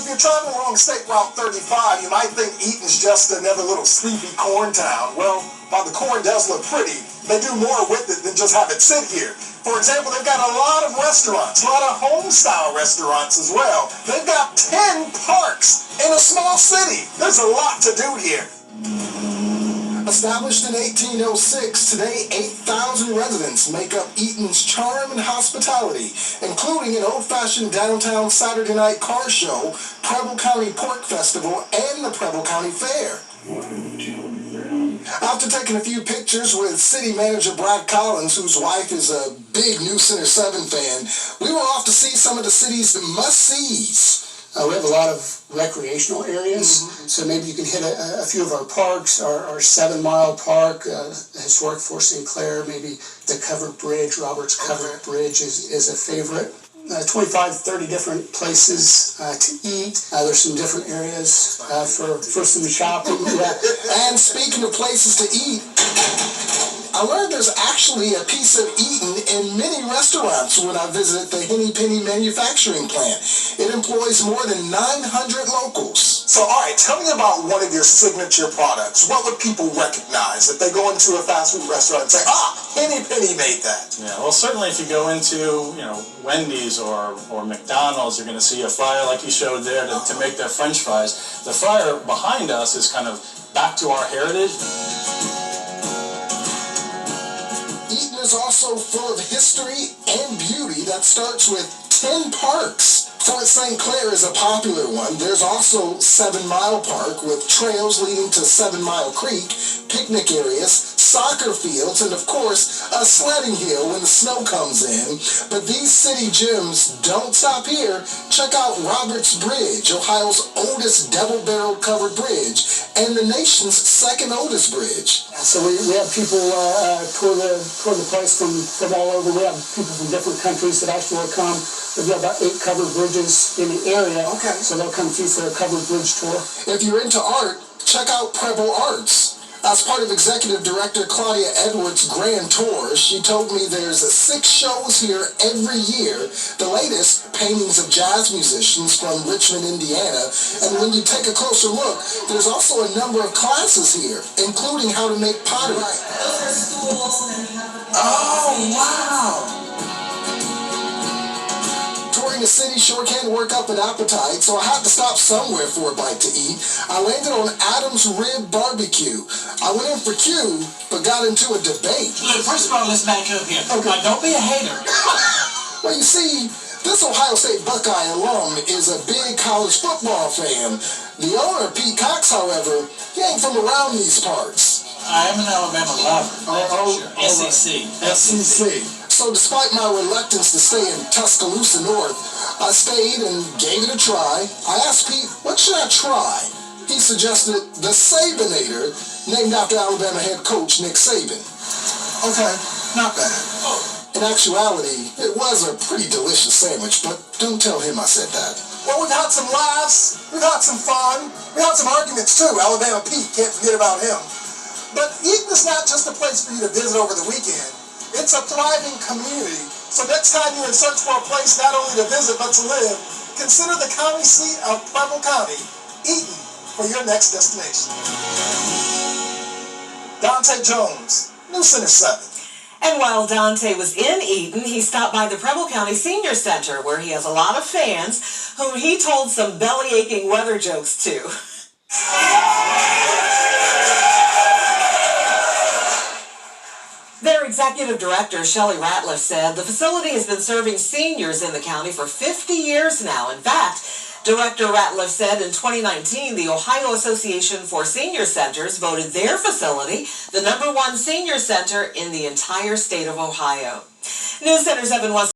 you're traveling along State Route 35, you might think Eaton's just another little sleepy corn town. Well, while the corn does look pretty, they do more with it than just have it sit here. For example, they've got a lot of restaurants, a lot of home-style restaurants as well. They've got 10 parks in a small city. There's a lot to do here. Established in 1806, today 8,000 residents make up Eaton's charm and hospitality, including an old-fashioned downtown Saturday night car show, Preble County Pork Festival, and the Preble County Fair. After taking a few pictures with city manager Brad Collins, whose wife is a big New Center 7 fan, we were off to see some of the city's must-sees. We have a lot of recreational areas, so maybe you can hit a few of our parks, our 7 Mile Park, historic Fort St. Clair, maybe the Covered Bridge, Robert's Covered Bridge is a favorite. 25, 30 different places to eat. There's some different areas for some shopping. And speaking of places to eat, I learned there's actually a piece of Eaton in many restaurants when I visit the Henny Penny manufacturing plant. It employs more than 900 locals. So, all right, tell me about one of your signature products. What would people recognize if they go into a fast food restaurant and say, Henny Penny made that? Yeah, well, certainly if you go into, Wendy's or McDonald's, you're going to see a fryer like you showed there to make their French fries. The fryer behind us is kind of back to our heritage. Eaton is also full of history and beauty that starts with 10 parks. Fort St. Clair is a popular one. There's also 7 Mile Park with trails leading to 7 Mile Creek, picnic areas, soccer fields, and of course, a sledding hill when the snow comes in. But these city gyms don't stop here. Check out Robert's Bridge, Ohio's oldest double-barreled covered bridge, and the nation's second oldest bridge. So we have people tour the place from all over. We have people from different countries that actually will come. We've got about 8 covered bridges in the area, so they'll come through for a covered bridge tour. If you're into art, check out Preble Arts. As part of Executive Director Claudia Edwards' Grand Tour, she told me there's 6 shows here every year. The latest, paintings of jazz musicians from Richmond, Indiana. And when you take a closer look, there's also a number of classes here, including how to make pottery. Those are schools, and then you have the wow! Touring the city sure can work up an appetite, so I had to stop somewhere for a bite to eat. I landed on Adam's Rib Barbecue. I went in for Q, but got into a debate. Look, first of all, let's back up here. Okay. Don't be a hater. Well, you see, this Ohio State Buckeye alum is a big college football fan. The owner, Pete Cox, however, he ain't from around these parts. I am an Alabama lover, that's for sure. SEC. So despite my reluctance to stay in Tuscaloosa North, I stayed and gave it a try. I asked Pete, what should I try? He suggested the Sabinator, named after Alabama head coach Nick Saban. Okay, not bad. In actuality, it was a pretty delicious sandwich, but don't tell him I said that. Well, we've had some laughs, we've had some fun, we had some arguments too. Alabama Pete, can't forget about him. But Eaton is not just a place for you to visit over the weekend. It's a thriving community. So next time you're in search for a place not only to visit but to live, consider the county seat of Preble County, Eaton, for your next destination. Dontae Jones, New Center 7. And while Dontae was in Eaton, he stopped by the Preble County Senior Center, where he has a lot of fans whom he told some belly-aching weather jokes to. Their executive director, Shelley Ratliff, said the facility has been serving seniors in the county for 50 years now. In fact, Director Ratliff said in 2019, the Ohio Association for Senior Centers voted their facility the #1 senior center in the entire state of Ohio. News Center 7 was